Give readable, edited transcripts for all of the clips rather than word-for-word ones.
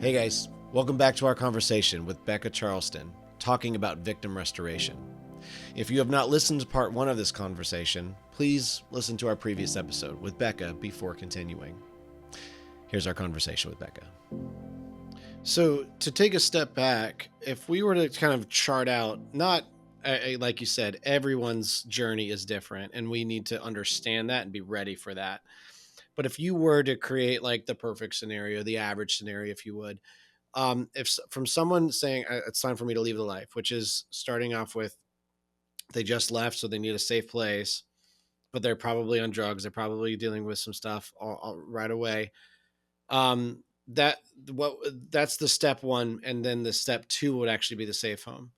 Hey guys, welcome back to our conversation with Bekah Charleston, talking about victim restoration. If you have not listened to part one of this conversation, please listen to our previous episode with Bekah before continuing. Here's our conversation with Bekah. So, to take a step back, if we were to kind of chart out, not like you said, everyone's journey is different, and we need to understand that and be ready for that. But if you were to create like the perfect scenario, the average scenario, if you would, if from someone saying it's time for me to leave the life, which is starting off with they just left, so they need a safe place, but they're probably on drugs, they're probably dealing with some stuff right away. That what that's the step one, and then the step two would actually be the safe home,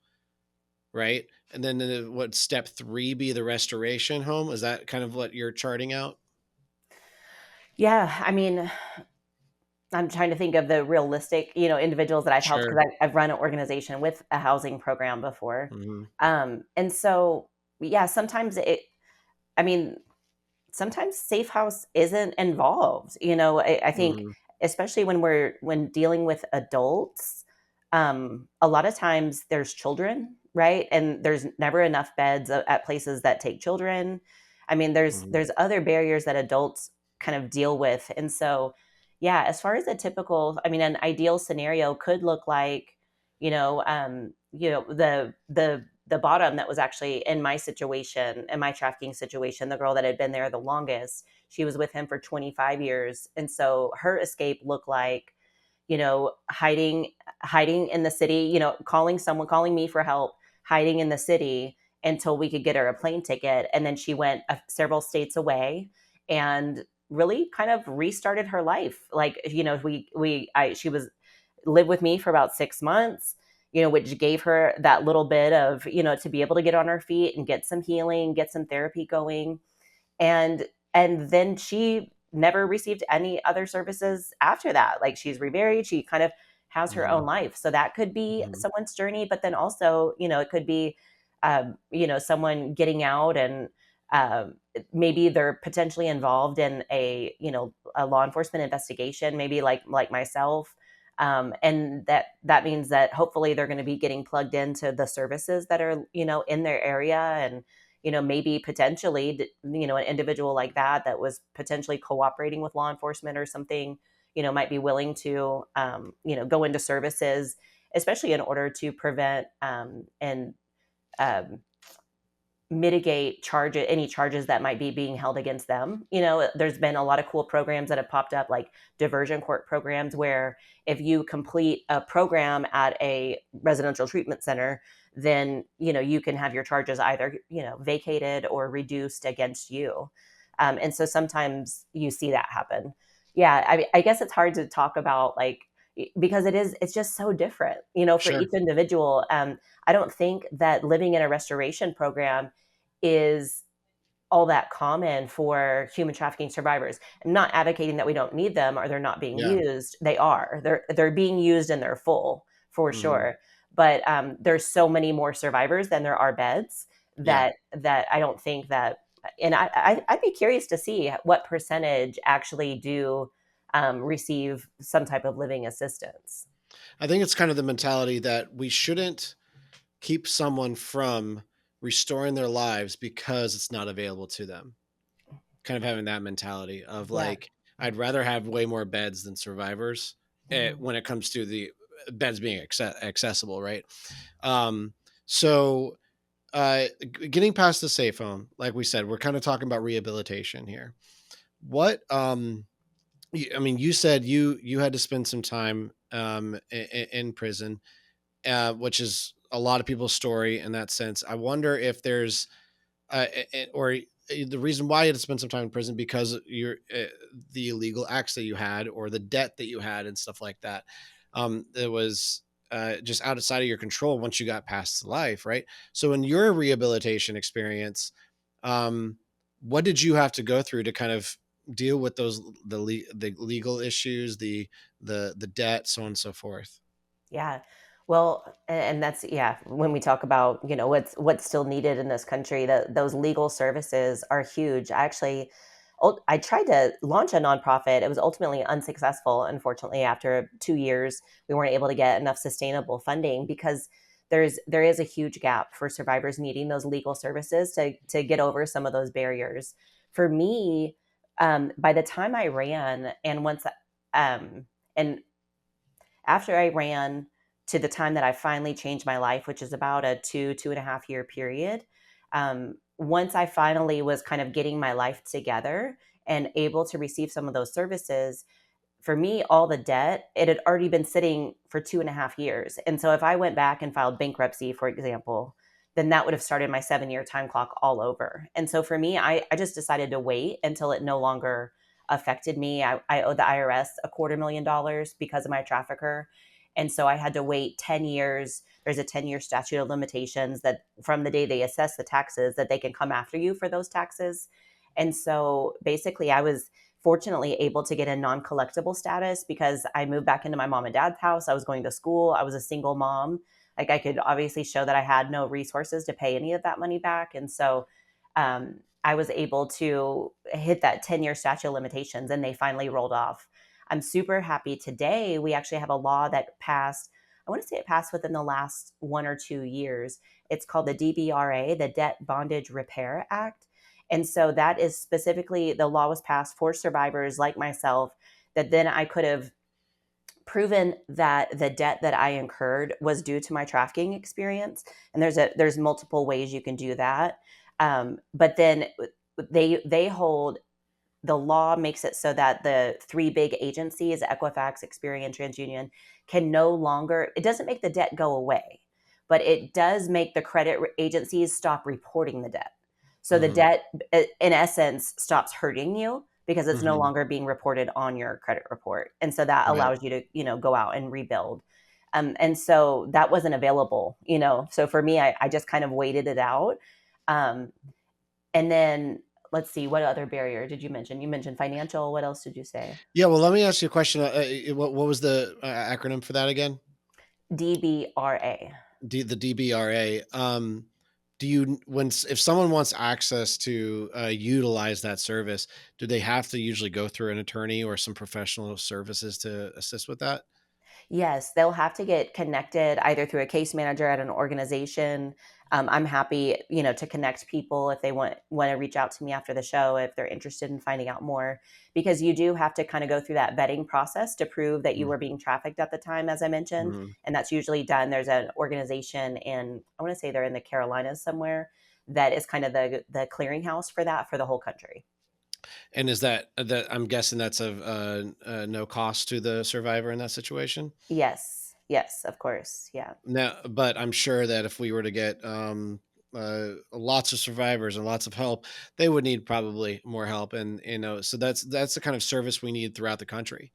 right? And then what step three be the restoration home? Is that kind of what you're charting out? Yeah, I mean, I'm trying to think of the realistic, individuals that I've helped Sure. because I've run an organization with a housing program before. Mm-hmm. And so, yeah, I mean, sometimes safe house isn't involved. I think Mm-hmm. especially when dealing with adults, a lot of times there's children, right? And there's never enough beds at places that take children. I mean, Mm-hmm. there's other barriers that adults kind of deal with. And so, yeah, as far as an ideal scenario could look like, the bottom that was actually in my situation, in my trafficking situation, the girl that had been there the longest, she was with him for 25 years. And so her escape looked like, hiding in the city, calling me for help, hiding in the city until we could get her a plane ticket. And then she went several states away and really kind of restarted her life. Like, she was lived with me for about 6 months, which gave her that little bit of, to be able to get on her feet and get some healing, get some therapy going. And then she never received any other services after that. Like, she's remarried, she kind of has her Mm-hmm. own life. So that could be Mm-hmm. someone's journey, but then also, it could be, someone getting out and um, maybe they're potentially involved in a law enforcement investigation, maybe like myself. And that means that hopefully they're going to be getting plugged into the services that are, in their area. And maybe potentially, an individual like that was potentially cooperating with law enforcement or something, might be willing to, go into services, especially in order to prevent and um, mitigate any charges that might be being held against them. There's been a lot of cool programs that have popped up, like diversion court programs, where if you complete a program at a residential treatment center, then you can have your charges either vacated or reduced against you. And so sometimes you see that happen. Yeah, I guess it's hard to talk about, like, because it's just so different, for Sure. each individual. I don't think that living in a restoration program is all that common for human trafficking survivors. I'm not advocating that we don't need them or they're not being Yeah. used. They are. They're being used and they're full for Mm-hmm. sure. But there's so many more survivors than there are beds Yeah. that I don't think that. And I'd be curious to see what percentage actually do receive some type of living assistance. I think it's kind of the mentality that we shouldn't keep someone from restoring their lives because it's not available to them. Kind of having that mentality of Yeah. like, I'd rather have way more beds than survivors Mhm. when it comes to the beds being accessible, right? Um, so, getting past the safe home, like we said, we're kind of talking about rehabilitation here. What, I mean, you said you had to spend some time in prison, which is a lot of people's story in that sense. I wonder if there's or the reason why you had to spend some time in prison because you're the illegal acts that you had or the debt that you had and stuff like that. It was just outside of your control once you got past life, right? So in your rehabilitation experience, um, what did you have to go through to kind of deal with those the legal issues, the debt, so on and so forth? Yeah. Well, and that's, yeah, when we talk about, what's still needed in this country, that those legal services are huge. I actually, I tried to launch a nonprofit. It was ultimately unsuccessful. Unfortunately, after 2 years, we weren't able to get enough sustainable funding because there is a huge gap for survivors needing those legal services to get over some of those barriers. For me, by the time I ran, and after I ran to the time that I finally changed my life, which is about a 2.5 year period, once I finally was kind of getting my life together and able to receive some of those services, for me, all the debt, it had already been sitting for 2.5 years. And so if I went back and filed bankruptcy, for example, then that would have started my 7 year time clock all over. And so for me, I just decided to wait until it no longer affected me. I owed the IRS $250,000 because of my trafficker. And so I had to wait 10 years. There's a 10-year statute of limitations that from the day they assess the taxes that they can come after you for those taxes. And so basically I was fortunately able to get a non-collectible status because I moved back into my mom and dad's house. I was going to school. I was a single mom. Like I could obviously show that I had no resources to pay any of that money back. And so I was able to hit that 10-year statute of limitations and they finally rolled off. I'm super happy today. We actually have a law that passed. I want to say it passed within the last 1 or 2 years. It's called the DBRA, the Debt Bondage Repair Act. And so that is specifically, the law was passed for survivors like myself, that then I could have proven that the debt that I incurred was due to my trafficking experience. And there's multiple ways you can do that. But then they hold, the law makes it so that the three big agencies, Equifax, Experian, TransUnion, can no longer, it doesn't make the debt go away, but it does make the credit agencies stop reporting the debt. So the debt, in essence, stops hurting you because it's no longer being reported on your credit report. And so that Right. allows you to, go out and rebuild. And so that wasn't available, So for me, I just kind of waited it out. And then let's see, what other barrier did you mention? You mentioned financial. What else did you say? Yeah. Well, let me ask you a question. What was the acronym for that again? DBRA. The DBRA. Do you if someone wants access to utilize that service, do they have to usually go through an attorney or some professional services to assist with that? Yes, they'll have to get connected either through a case manager at an organization. I'm happy, to connect people if they want to reach out to me after the show if they're interested in finding out more, because you do have to kind of go through that vetting process to prove that you were being trafficked at the time, as I mentioned, Mm-hmm. and that's usually done. There's an organization in, I want to say they're in the Carolinas somewhere, that is kind of the clearinghouse for that for the whole country. And is that I'm guessing that's of no cost to the survivor in that situation? Yes, yes, of course, yeah. Now, but I'm sure that if we were to get lots of survivors and lots of help, they would need probably more help, and so that's the kind of service we need throughout the country.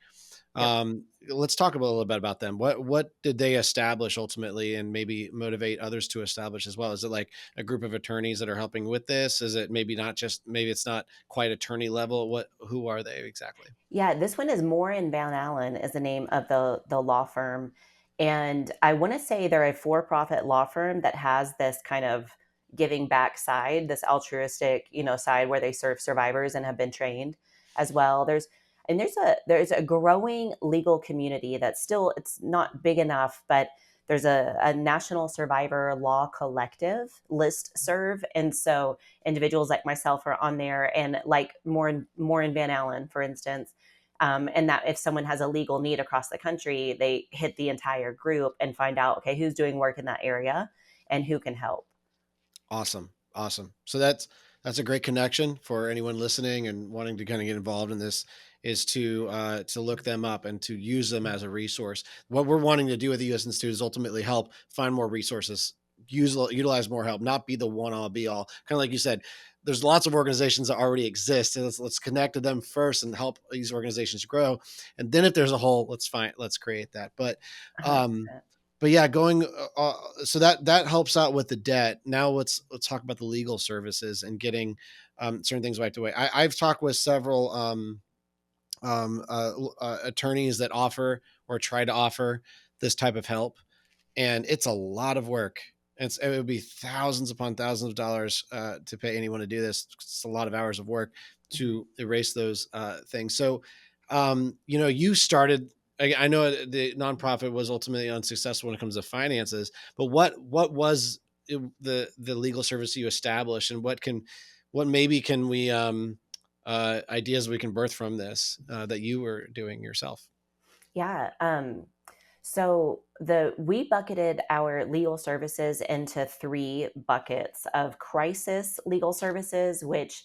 Yep. Let's talk a little bit about them. What did they establish ultimately, and maybe motivate others to establish as well? Is it like a group of attorneys that are helping with this? Is it maybe it's not quite attorney level? Who are they exactly? Yeah, this one is Moore and Van Allen is the name of the law firm. And I want to say they're a for-profit law firm that has this kind of giving back side, this altruistic, side where they serve survivors and have been trained as well. There's a growing legal community that's still, it's not big enough, but there's a national survivor law collective list serve. And so individuals like myself are on there, and like Moore and Van Allen, for instance. And that if someone has a legal need across the country, they hit the entire group and find out, okay, who's doing work in that area and who can help. Awesome. Awesome. So that's a great connection for anyone listening and wanting to kind of get involved in this, is to look them up and to use them as a resource. What we're wanting to do with the US Institute is ultimately help find more resources, utilize more help, not be the one all be all. Kind of like you said, there's lots of organizations that already exist, and let's connect to them first and help these organizations grow. And then if there's a hole, let's create that. Um, 100%. but yeah, going so that helps out with the debt. Now let's talk about the legal services and getting certain things wiped away. I've talked with several attorneys that offer or try to offer this type of help, and it's a lot of work. It would be thousands upon thousands of dollars to pay anyone to do this. It's a lot of hours of work. to erase those things. So, you started. I know the nonprofit was ultimately unsuccessful when it comes to finances, but what was the legal service you established, and what maybe can we ideas we can birth from this that you were doing yourself? Yeah. So we bucketed our legal services into three buckets of crisis legal services, which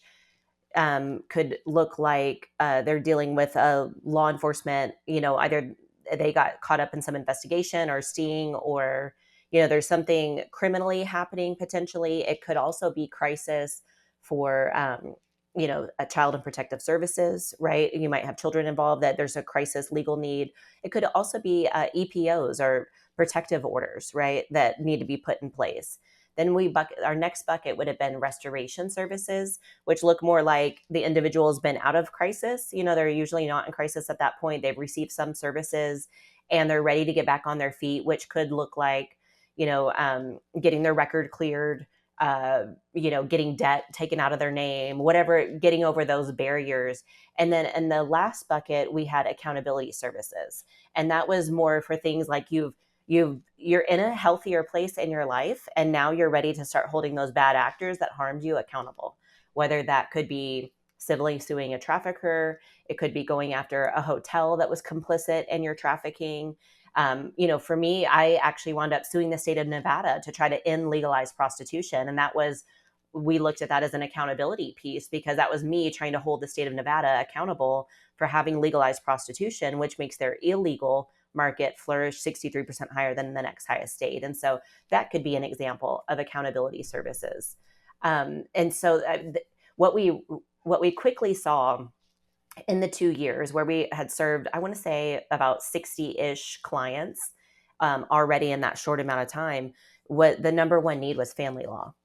could look like they're dealing with a law enforcement, either they got caught up in some investigation or sting, or, there's something criminally happening potentially. It could also be crisis for, a child and protective services, right? You might have children involved that there's a crisis legal need. It could also be EPOs or protective orders, right, that need to be put in place. Then our next bucket would have been restoration services, which look more like the individual has been out of crisis. They're usually not in crisis at that point. They've received some services and they're ready to get back on their feet, which could look like, getting their record cleared, getting debt taken out of their name, whatever, getting over those barriers. And then in the last bucket, we had accountability services. And that was more for things like you're in a healthier place in your life, and now you're ready to start holding those bad actors that harmed you accountable, whether that could be civilly suing a trafficker, it could be going after a hotel that was complicit in your trafficking. For me, I actually wound up suing the state of Nevada to try to end legalized prostitution, and we looked at that as an accountability piece, because that was me trying to hold the state of Nevada accountable for having legalized prostitution, which makes their illegal market flourish 63% higher than the next highest state. And so that could be an example of accountability services. And so what we quickly saw in the 2 years where we had served, I want to say about 60-ish clients already in that short amount of time, what the number one need was family law.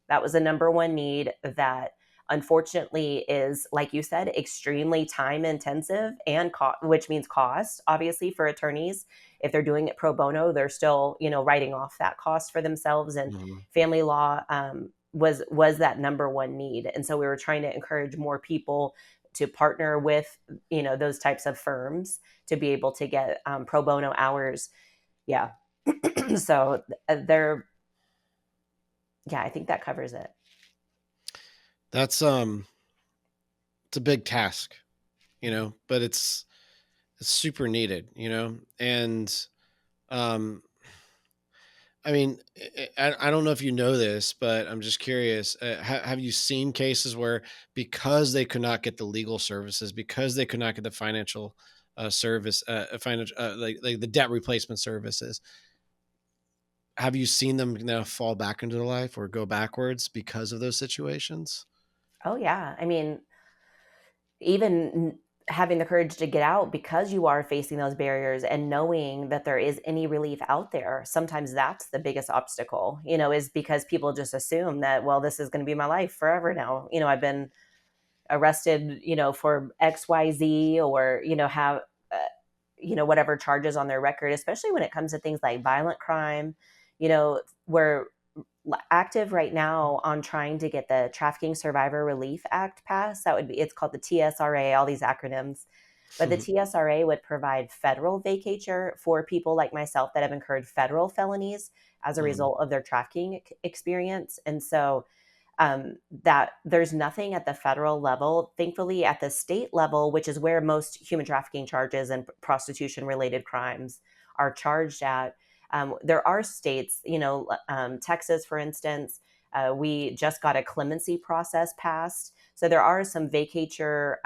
That was the number one need that unfortunately is, like you said, extremely time intensive and which means cost, obviously, for attorneys. If they're doing it pro bono, they're still, writing off that cost for themselves. And family law was that number one need. And so we were trying to encourage more people to partner with, those types of firms to be able to get pro bono hours. Yeah. So I think that covers it. That's it's a big task, but it's super needed, and I mean, I don't know if you know this, but I'm just curious. Have you seen cases where, because they could not get the legal services, because they could not get the financial financial like the debt replacement services, have you seen them now fall back into their life or go backwards because of those situations? Oh yeah. I mean, even having the courage to get out because you are facing those barriers and knowing that there is any relief out there, sometimes that's the biggest obstacle, is because people just assume that, well, this is going to be my life forever now. I've been arrested, for XYZ, or, have, whatever charges on their record, especially when it comes to things like violent crime. We're active right now on trying to get the Trafficking Survivor Relief Act passed. It's called the TSRA, all these acronyms. But the TSRA would provide federal vacatur for people like myself that have incurred federal felonies as a result of their trafficking experience. And so that there's nothing at the federal level. Thankfully, at the state level, which is where most human trafficking charges and prostitution related crimes are charged at, there are states, Texas, for instance, we just got a clemency process passed. So there are some vacatur,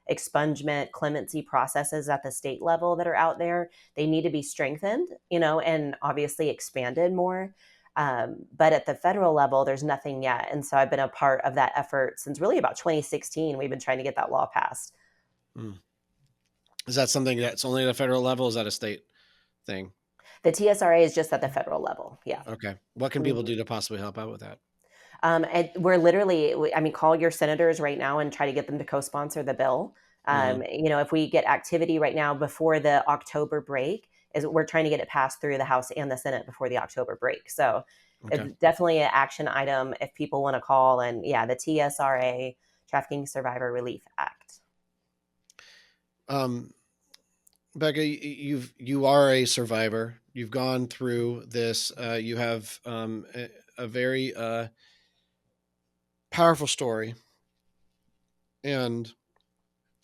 expungement, clemency processes at the state level that are out there. They need to be strengthened, and obviously expanded more. But at the federal level, there's nothing yet. And so I've been a part of that effort since really about 2016. We've been trying to get that law passed. Is that something that's only at a federal level? Is that a state thing? The TSRA is just at the federal level. Yeah. Okay. What can people do to possibly help out with that? And we're literally, call your senators right now and try to get them to co-sponsor the bill. If we get activity right now before the October break, we're trying to get it passed through the House and the Senate before the October break. So it's definitely an action item if people want to call. And the TSRA, Trafficking Survivor Relief Act. Bekah, you are a survivor. You've gone through this. You have a very powerful story, and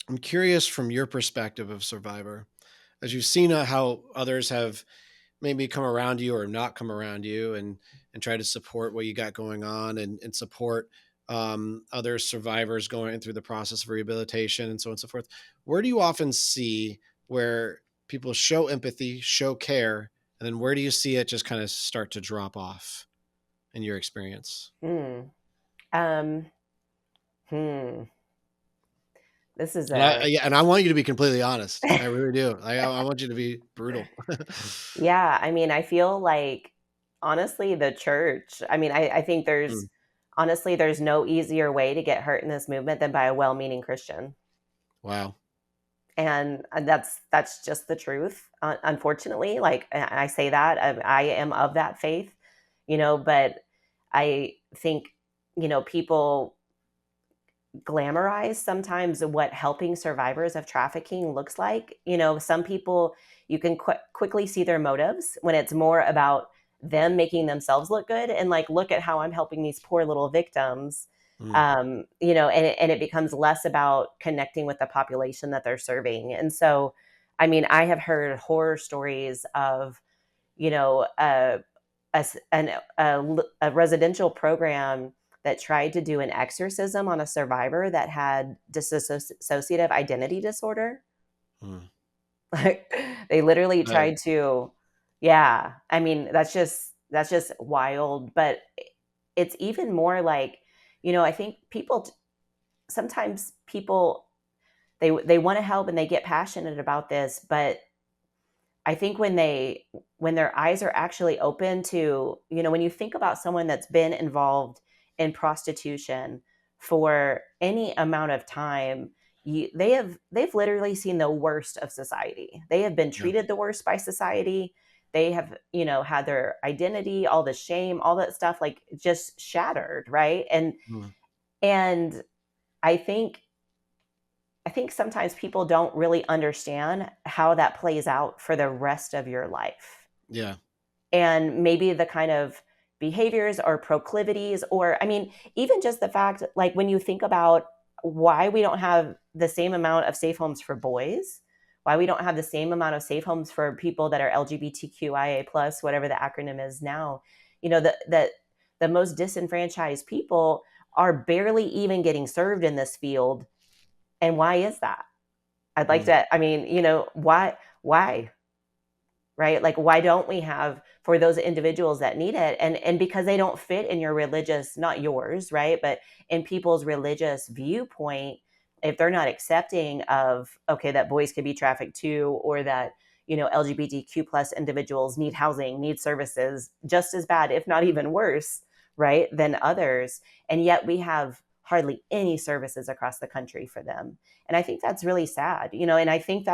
I'm curious from your perspective of survivor, as you've seen how others have maybe come around you or not come around you, and try to support what you got going on, and support other survivors going through the process of rehabilitation and so on and so forth. Where do you often see where people show empathy, show care, and then where do you see it just kind of start to drop off in your experience? Hmm. Um, hmm. This is And a, yeah, and I want you to be completely honest. I really do. I want you to be brutal. yeah, I mean, I feel like honestly, the church, I mean, I think Mm, honestly, there's no easier way to get hurt in this movement than by a well-meaning Christian. wow. And that's just the truth. Unfortunately, like I say that I am of that faith, but I think, people glamorize sometimes what helping survivors of trafficking looks like. Some people, you can quickly see their motives when it's more about them making themselves look good and like, look at how I'm helping these poor little victims. Mm, And it becomes less about connecting with the population that they're serving. And so, I mean, I have heard horror stories of, you know, uh, a residential program that tried to do an exorcism on a survivor that had dissociative identity disorder. mm. Like they literally Uh, tried to, yeah. I mean, that's just wild. But it's even more like, I think sometimes people they want to help and they get passionate about this, but I think when their eyes are actually open to, when you think about someone that's been involved in prostitution for any amount of time, they've literally seen the worst of society. They have been yeah. treated the worst by society. They have, had their identity, all the shame, all that stuff like just shattered, right? Mm, And I think I think sometimes people don't really understand how that plays out for the rest of your life. yeah. And maybe the kind of behaviors or proclivities, or I mean, even just the fact, like when you think about why we don't have the same amount of safe homes for boys, why we don't have the same amount of safe homes for people that are LGBTQIA plus, whatever the acronym is now, that the most disenfranchised people are barely even getting served in this field. And why is that? I'd like Mm, to, I mean, why, right? Like, why don't we have for those individuals that need it? And because they don't fit in your religious, not yours, right? But in people's religious viewpoint, if they're not accepting of, okay, that boys could be trafficked too, or that, LGBTQ plus individuals need housing, need services just as bad, if not even worse, right, than others. And yet we have hardly any services across the country for them. And I think that's really sad, and I think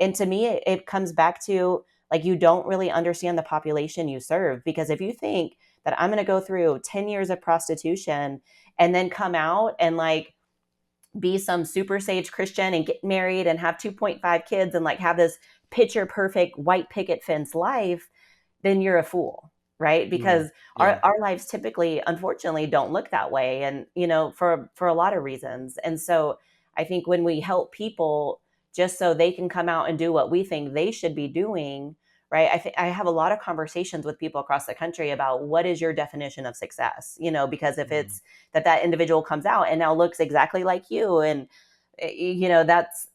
and to me, it comes back to like, you don't really understand the population you serve. Because if you think that I'm going to go through 10 years of prostitution and then come out and like be some super sage Christian and get married and have 2.5 kids and like have this picture perfect white picket fence life, then you're a fool, right? mm, Because yeah. our lives typically, unfortunately, don't look that way. And, for a lot of reasons. And so I think when we help people just so they can come out and do what we think they should be doing, right? I have a lot of conversations with people across the country about what is your definition of success, because if Mm, it's that individual comes out and now looks exactly like you, and that's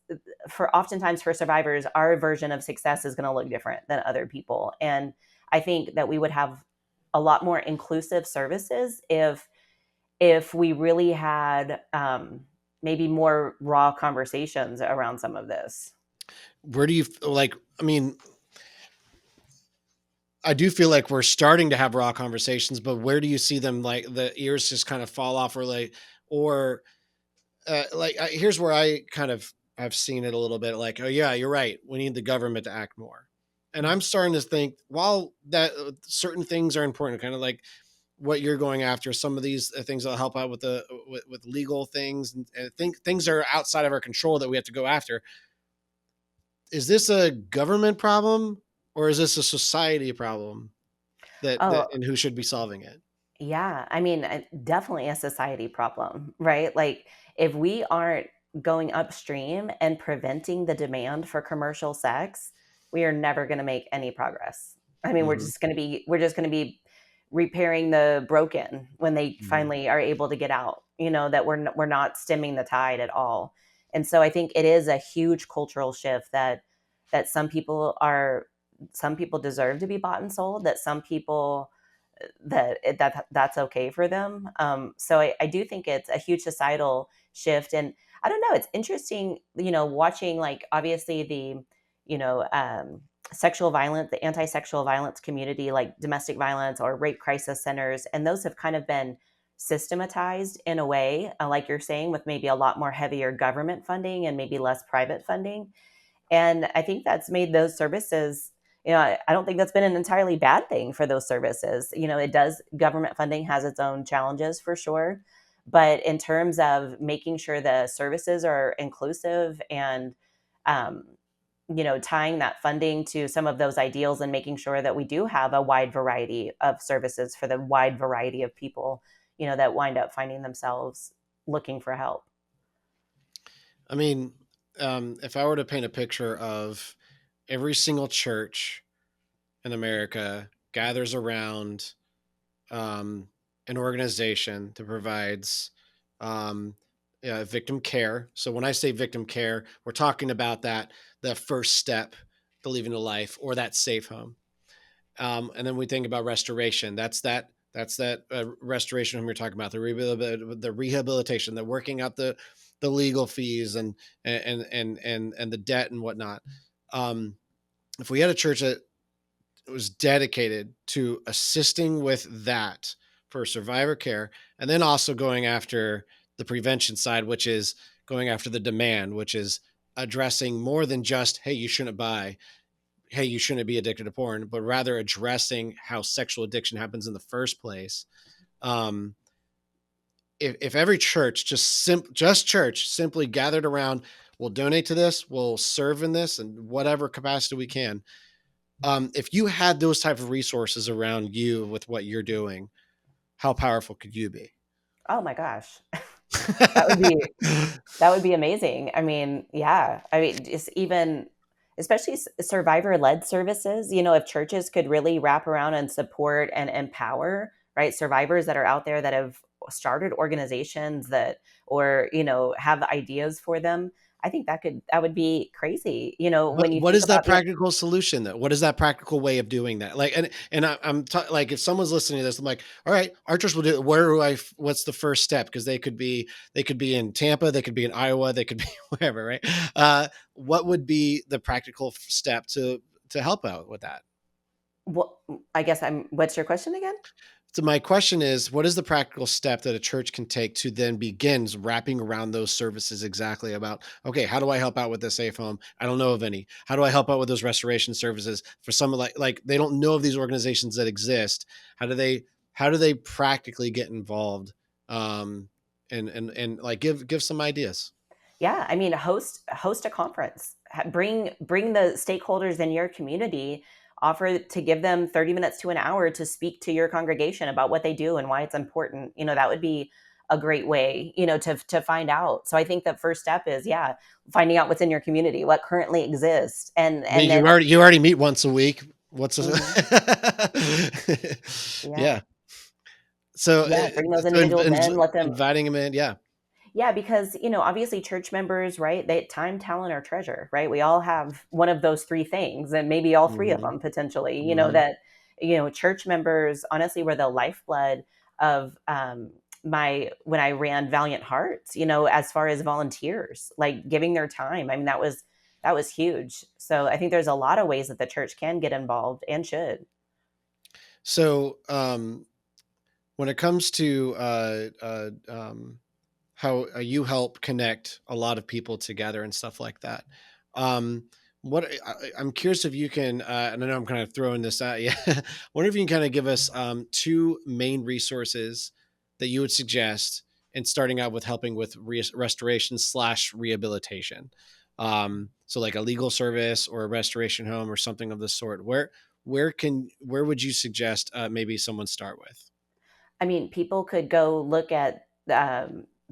for oftentimes for survivors, our version of success is going to look different than other people. And I think that we would have a lot more inclusive services if we really had maybe more raw conversations around some of this. where do you like? I mean, I do feel like we're starting to have raw conversations, but where do you see them like the ears just kind of fall off, or here's where I kind of have seen it a little bit like, oh yeah, you're right. We need the government to act more. And I'm starting to think, while that certain things are important, kind of like what you're going after, some of these things that'll help out with with legal things, and things that are outside of our control that we have to go after. Is this a government problem, or is this a society problem Oh, and who should be solving it? yeah. I mean, definitely a society problem, right? Like, if we aren't going upstream and preventing the demand for commercial sex, we are never going to make any progress. I mean, Hmm. we're just going to be repairing the broken when they Hmm. finally are able to get out, that we're not stemming the tide at all. And so I think it is a huge cultural shift that some people deserve to be bought and sold, that some people that's okay for them. So I do think it's a huge societal shift, and I don't know. It's interesting, watching, like, obviously the, you know, um, sexual violence, the anti-sexual violence community, like domestic violence or rape crisis centers, and those have kind of been systematized in a way, like you're saying, with maybe a lot more heavier government funding and maybe less private funding. And I think that's made those services, I don't think that's been an entirely bad thing for those services. It does, government funding has its own challenges for sure. But in terms of making sure the services are inclusive and, um, tying that funding to some of those ideals and making sure that we do have a wide variety of services for the wide variety of people, that wind up finding themselves looking for help. I mean, if I were to paint a picture of every single church in America gathers around um, an organization that provides um, victim care. So when I say victim care, we're talking about the first step to leaving the life, or that safe home. And then we think about restoration. That's that restoration whom you're talking about, the rehabilitation, the working out the legal fees and the debt and whatnot. If we had a church that was dedicated to assisting with that for survivor care, and then also going after the prevention side, which is going after the demand, which is addressing more than just, hey, you shouldn't buy, hey, you shouldn't be addicted to porn, but rather addressing how sexual addiction happens in the first place. Um, if every church just church simply gathered around, we'll donate to this, we'll serve in this, and whatever capacity we can. If you had those type of resources around you with what you're doing, how powerful could you be? Oh my gosh. That would be That would be amazing. I mean, yeah. I mean, just even, especially survivor-led services, if churches could really wrap around and support and empower, right, survivors that are out there that have started organizations that, or, have ideas for them. I think that would be crazy. When you What think is that about the practical solution though? What is that practical way of doing that? Like, like, if someone's listening to this, I'm like, all right, our church will do it. What's the first step? Because they could be in Tampa, they could be in Iowa, they could be wherever, right? What would be the practical step to help out with that? what I guess what's your question again? So my question is, what is the practical step that a church can take to then begins wrapping around those services exactly about, okay, how do I help out with the safe home? I don't know of any. How do I help out with those restoration services for some, like they don't know of these organizations that exist. How do they practically get involved? Um, and like give some ideas. Yeah, I mean, host a conference. Bring the stakeholders in your community. Offer to give them 30 minutes to an hour to speak to your congregation about what they do and why it's important. That would be a great way, to find out. So I think the first step is, yeah, finding out what's in your community, what currently exists, and I mean, then you already meet once a week. What's mhm, yeah, yeah. So, yeah, bring those so individuals in, let them. inviting them in, yeah. Yeah, because, obviously church members, right? They time, talent, or treasure, right? We all have one of those three things, and maybe all three of Hmm. them potentially. Hmm. That church members honestly were the lifeblood of my when I ran Valiant Hearts. As far as volunteers, like giving their time. I mean, that was huge. So I think there's a lot of ways that the church can get involved and should. So, when it comes to how you help connect a lot of people together and stuff like that, um, I'm curious if you can, and I know I'm kind of throwing this at you. Wonder if you can kind of give us two main resources that you would suggest in starting out with helping with restoration / rehabilitation. So like a legal service or a restoration home or something of the sort. Where would you suggest maybe someone start with? I mean, people could go look at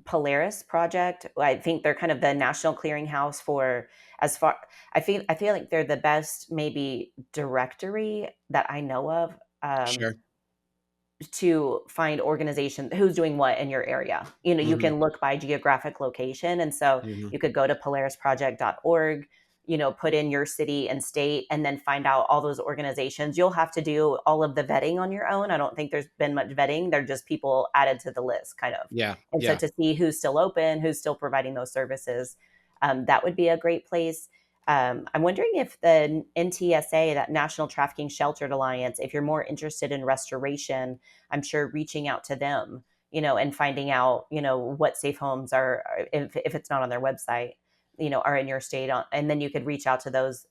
Polaris Project. I think they're kind of the national clearinghouse for as far. I feel like they're the best maybe directory that I know of. Sure. To find organization who's doing what in your area. You Hmm. can look by geographic location. And so Hmm. you could go to polarisproject.org, put in your city and state, and then find out all those organizations. You'll have to do all of the vetting on your own. I don't think there's been much vetting. They're just people added to the list, kind of. Yeah. And so Yeah. to see who's still open, who's still providing those services, that would be a great place. I'm wondering if the NTSA, that National Trafficking Sheltered Alliance, if you're more interested in restoration, I'm sure reaching out to them, and finding out, what safe homes if it's not on their website, are in your state. And then you could reach out to those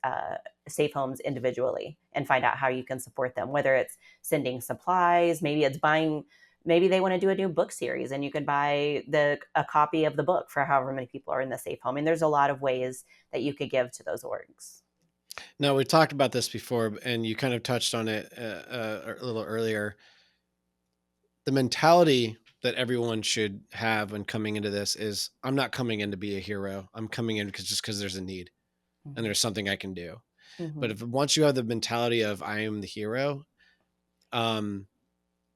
safe homes individually and find out how you can support them, whether it's sending supplies, maybe they want to do a new book series and you could buy a copy of the book for however many people are in the safe home. And there's a lot of ways that you could give to those orgs. No, we talked about this before, and you kind of touched on it a little earlier. The mentality that everyone should have when coming into this is, I'm not coming in to be a hero. I'm coming in because there's a need and Mm-hmm. there's something I can do. Mm-hmm. But if once you have the mentality of I am the hero, um,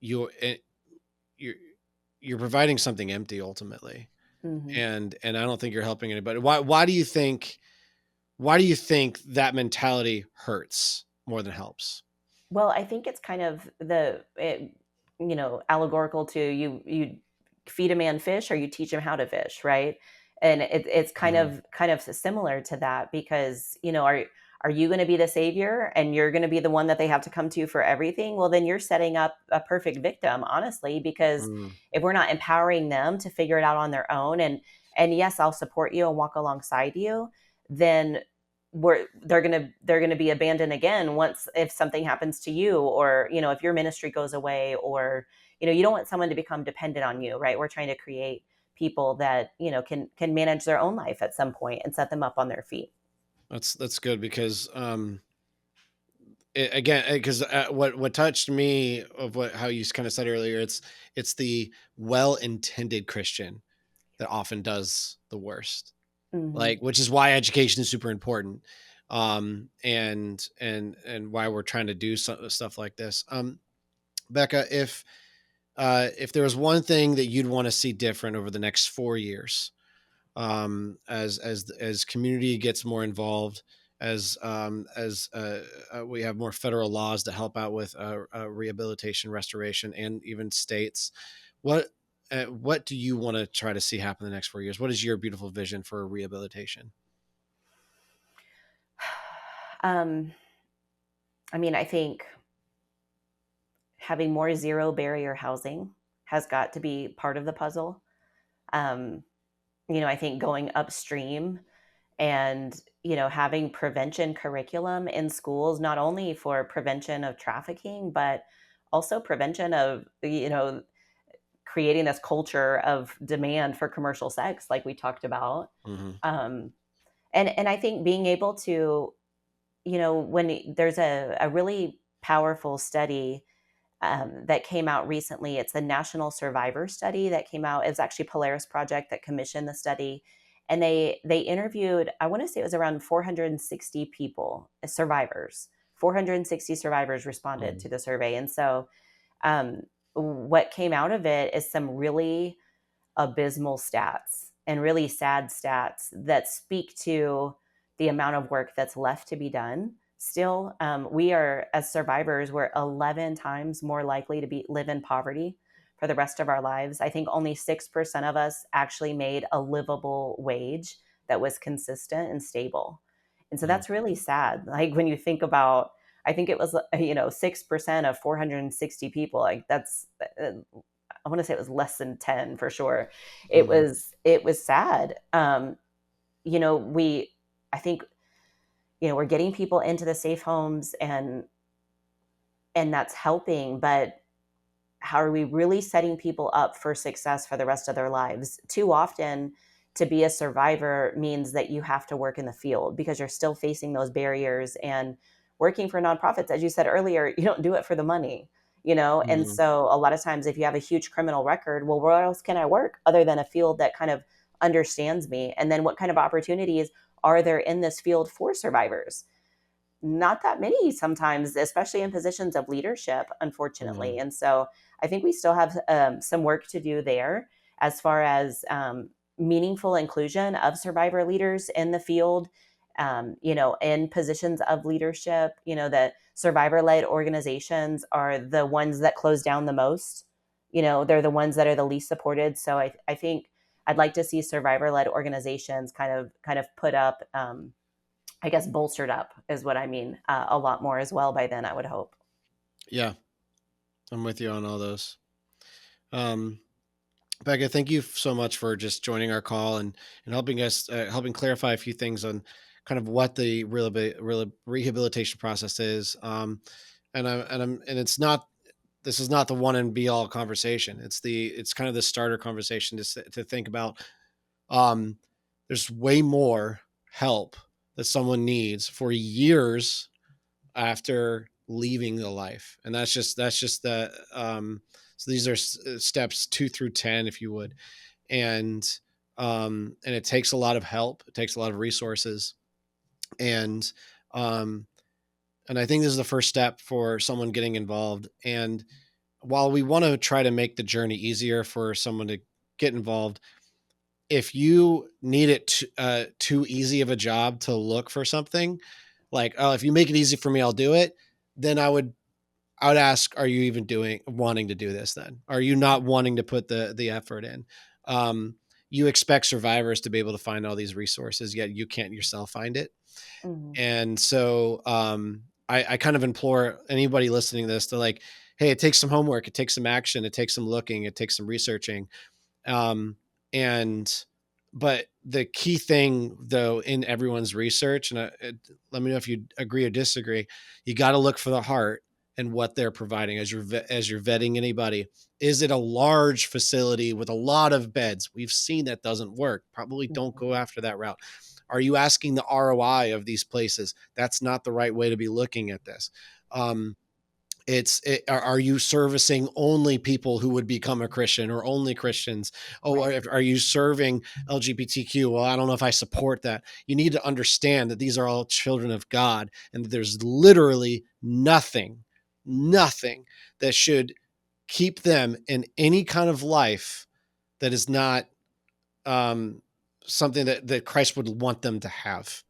you you're you're providing something empty ultimately, Mm-hmm. and I don't think you're helping anybody. Why do you think that mentality hurts more than helps? Well, I think it's kind of allegorical to you feed a man fish or you teach him how to fish, right? And it's kind Mhm. of kind of similar to that because are you going to be the savior and you're going to be the one that they have to come to for everything? Well, then you're setting up a perfect victim, honestly, because Mm. if we're not empowering them to figure it out on their own, and yes, I'll support you and walk alongside you, then they're gonna be abandoned again once if something happens to you, or if your ministry goes away, or you don't want someone to become dependent on you, right? We're trying to create people that can manage their own life at some point and set them up on their feet. That's good because again, because what touched me of how you kind of said earlier, it's the well-intended Christian that often does the worst, Hmm. like, which is why education is super important, and why we're trying to do stuff like this. Becca, if there was one thing that you'd want to see different over the next 4 years, as community gets more involved, as we have more federal laws to help out with rehabilitation, restoration, and even states, what what do you want to try to see happen in the next 4 years? What is your beautiful vision for rehabilitation? um, I mean, I think having more zero barrier housing has got to be part of the puzzle. um, I think going upstream and having prevention curriculum in schools, not only for prevention of trafficking but also prevention of creating this culture of demand for commercial sex like we talked about. Hmm. um, and I think being able to, when there's a really powerful study that came out recently. It's the National Survivor Study that came out. It was actually Polaris Project that commissioned the study, and they interviewed. I want to say it was around 460 people, survivors. 460 survivors responded Hmm. to the survey, and so um, what came out of it is some really abysmal stats and really sad stats that speak to the amount of work that's left to be done. Still, we are, as survivors, we're 11 times more likely to live in poverty for the rest of our lives. I think only 6% of us actually made a livable wage that was consistent and stable. And so Hmm. that's really sad. Like when you think about, I think it was 6% of 460 people. Like that's I want to say it was less than 10 for sure. It was sad. We I think we're getting people into the safe homes, and that's helping, but how are we really setting people up for success for the rest of their lives? Too often, to be a survivor means that you have to work in the field because you're still facing those barriers. And working for nonprofits, as you said earlier, you don't do it for the money, And Mhm. so a lot of times, if you have a huge criminal record, well, where else can I work other than a field that kind of understands me? And then what kind of opportunities are there in this field for survivors? Not that many sometimes, especially in positions of leadership, unfortunately. Mhm. And so I think we still have some work to do there as far as meaningful inclusion of survivor leaders in the field, in positions of leadership. That survivor-led organizations are the ones that close down the most. They're the ones that are the least supported. So I think I'd like to see survivor-led organizations kind of put up, I guess, bolstered up is what I mean, a lot more as well by then, I would hope. Yeah, I'm with you on all those. Um, Becca, thank you so much for just joining our call and helping us helping clarify a few things on kind of what the rehabilitation process is. And it's not, this is not the one and be all conversation. It's kind of the starter conversation to think about. Um, there's way more help that someone needs for years after leaving the life, and that's just the so these are steps 2 through 10, if you would. And it takes a lot of help, it takes a lot of resources, and um and I think this is the first step for someone getting involved. And while we want to try to make the journey easier for someone to get involved, if you need it too easy of a job to look for something, like, oh, if you make it easy for me, I'll do it, then I would ask, are you even wanting to do this then? Are you not wanting to put the effort in? Um, you expect survivors to be able to find all these resources, yet you can't yourself find it. Mhm. And so I kind of implore anybody listening to this to, like, hey, it takes some homework, it takes some action, it takes some looking, it takes some researching. Um, and but the key thing, though, in everyone's research, and let me know if you agree or disagree, you got to look for the heart and what they're providing as you're vetting anybody. Is it a large facility with a lot of beds? We've seen that doesn't work. Probably don't Mhm. go after that route. Are you asking the ROI of these places? That's not the right way to be looking at this. Um, are you servicing only people who would become a Christian, or only Christians? Oh, Right. are you serving LGBTQ? Well, I don't know if I support that. You need to understand that these are all children of God, and that there's literally nothing that should keep them in any kind of life that is not um, something that Christ would want them to have.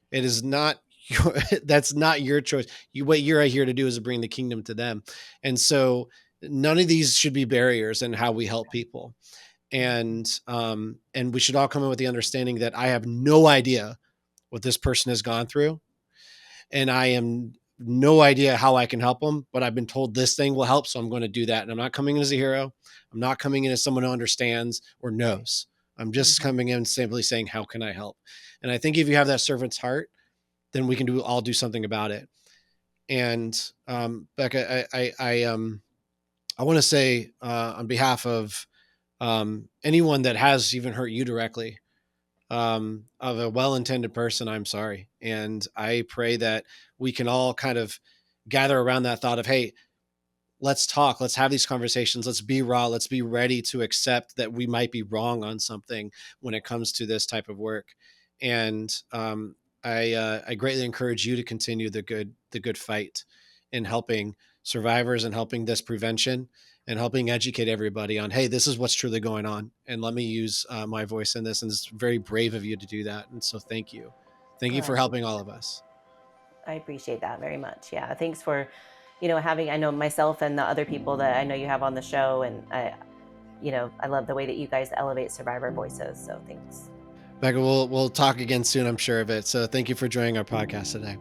It is not your, that's not your choice. What you're here to do is to bring the kingdom to them. And so none of these should be barriers in how we help people. And we should all come in with the understanding that I have no idea what this person has gone through, and I am no idea how I can help them, but I've been told this thing will help, so I'm going to do that. And I'm not coming in as a hero. I'm not coming in as someone who understands or Right. knows. I'm just Mhm. coming in simply saying, how can I help? And I think if you have that servant's heart, then we can all do something about it. And Becca, I want to say, on behalf of anyone that has even hurt you directly, of a well-intended person, I'm sorry. And I pray that we can all kind of gather around that thought of, hey, let's talk, let's have these conversations, let's be raw, let's be ready to accept that we might be wrong on something when it comes to this type of work. And I greatly encourage you to continue the good fight in helping survivors and helping this prevention and helping educate everybody on, hey, this is what's truly going on, and let me use my voice in this. And it's very brave of you to do that, and so thank you Well, for helping all of us. I appreciate that very much. Yeah. Thanks for, having, I know myself and the other people that I know you have on the show. And I love the way that you guys elevate survivor voices. So thanks. Becca, we'll talk again soon, I'm sure of it. So thank you for joining our podcast today.